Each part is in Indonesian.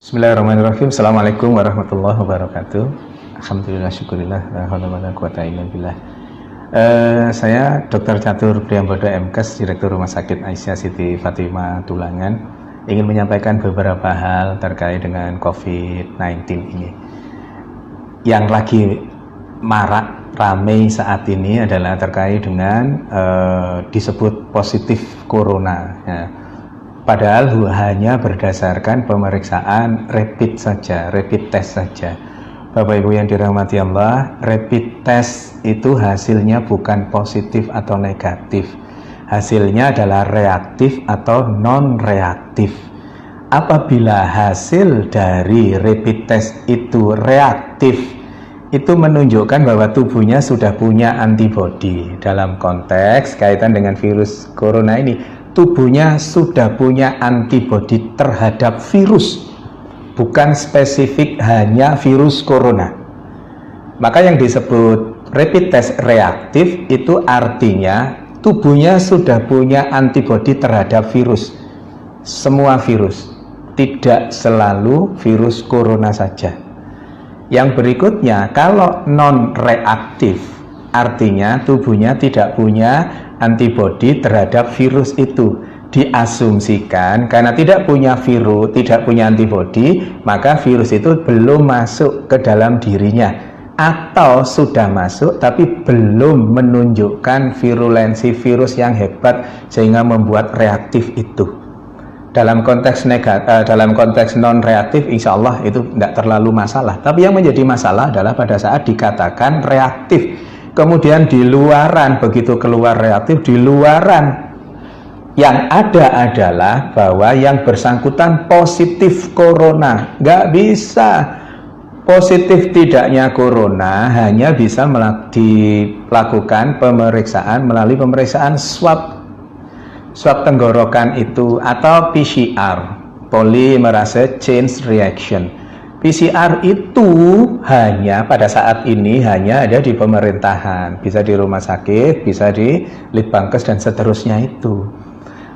Bismillahirrahmanirrahim. Assalamualaikum warahmatullahi wabarakatuh. Alhamdulillah, syukurillah, la haula wala quwata illa billah. Saya Dr. Catur Priambodo MKes, Direktur Rumah Sakit Aisyah Siti Fatimah Tulangan, ingin menyampaikan beberapa hal terkait dengan COVID-19 ini. Yang lagi marak, ramai saat ini adalah terkait dengan disebut positif corona. Ya. Padahal hanya berdasarkan pemeriksaan rapid saja, rapid test saja. Bapak Ibu yang dirahmati Allah, rapid test itu hasilnya bukan positif atau negatif. Hasilnya adalah reaktif atau non-reaktif. Apabila hasil dari rapid test itu reaktif, itu menunjukkan bahwa tubuhnya sudah punya antibodi. Dalam konteks kaitan dengan virus corona ini, tubuhnya sudah punya antibodi terhadap virus, bukan spesifik hanya virus corona. Maka yang disebut rapid test reaktif itu artinya tubuhnya sudah punya antibodi terhadap virus, semua virus, tidak selalu virus corona saja. Yang berikutnya, kalau non reaktif artinya tubuhnya tidak punya antibodi terhadap virus itu. Diasumsikan karena tidak punya virus, tidak punya antibodi, maka virus itu belum masuk ke dalam dirinya, atau sudah masuk tapi belum menunjukkan virulensi virus yang hebat sehingga membuat reaktif itu. Dalam konteks dalam konteks non reaktif, insya Allah itu tidak terlalu masalah. Tapi yang menjadi masalah adalah pada saat dikatakan reaktif, kemudian di luaran, begitu keluar reaktif, di luaran yang ada adalah bahwa yang bersangkutan positif corona. Nggak bisa. Positif tidaknya corona hanya bisa dilakukan pemeriksaan melalui pemeriksaan swab tenggorokan itu, atau PCR, polymerase chain reaction. PCR itu hanya pada saat ini hanya ada di pemerintahan, bisa di rumah sakit, bisa di Litbangkes dan seterusnya itu.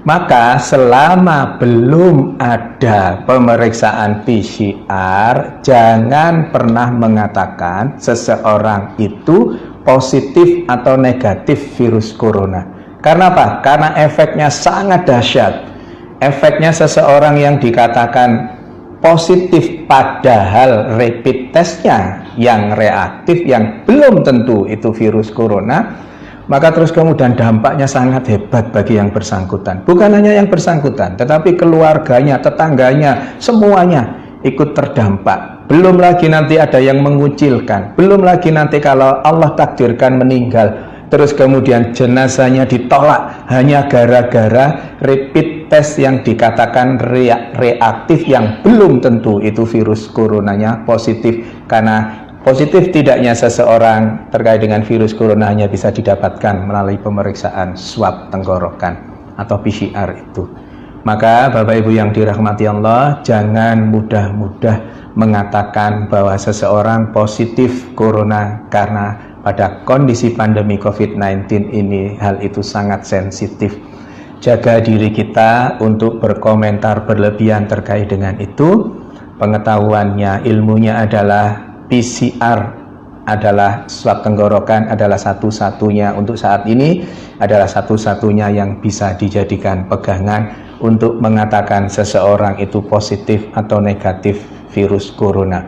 Maka selama belum ada pemeriksaan PCR, jangan pernah mengatakan seseorang itu positif atau negatif virus corona. Karena apa? Karena efeknya sangat dahsyat. Efeknya seseorang yang dikatakan positif padahal rapid testnya yang reaktif, yang belum tentu itu virus corona, maka terus kemudian dampaknya sangat hebat bagi yang bersangkutan. Bukan hanya yang bersangkutan, tetapi keluarganya, tetangganya, semuanya ikut terdampak. Belum lagi nanti ada yang mengucilkan, belum lagi nanti kalau Allah takdirkan meninggal, terus kemudian jenazahnya ditolak hanya gara-gara rapid test yang dikatakan reaktif, yang belum tentu itu virus coronanya positif. Karena positif tidaknya seseorang terkait dengan virus corona hanya bisa didapatkan melalui pemeriksaan swab tenggorokan atau PCR itu. Maka Bapak Ibu yang dirahmati Allah, jangan mudah-mudah mengatakan bahwa seseorang positif corona, karena pada kondisi pandemi COVID-19 ini hal itu sangat sensitif. Jaga diri kita untuk berkomentar berlebihan terkait dengan itu. Pengetahuannya, ilmunya adalah PCR adalah swab tenggorokan, adalah satu-satunya untuk saat ini, adalah satu-satunya yang bisa dijadikan pegangan untuk mengatakan seseorang itu positif atau negatif virus corona,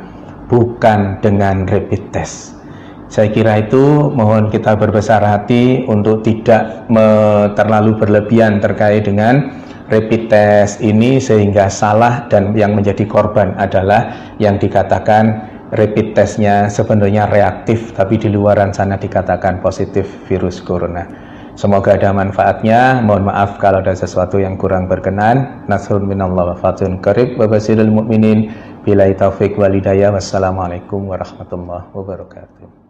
bukan dengan rapid test. Saya kira itu, mohon kita berbesar hati untuk tidak terlalu berlebihan terkait dengan rapid test ini sehingga salah, dan yang menjadi korban adalah yang dikatakan rapid testnya sebenarnya reaktif tapi di luaran sana dikatakan positif virus corona. Semoga ada manfaatnya. Mohon maaf kalau ada sesuatu yang kurang berkenan. Nasrun minallah wa fathun qarib wa basyiril mu'minin. Billahi taufiq wal hidayah. Wassalamualaikum warahmatullahi wabarakatuh.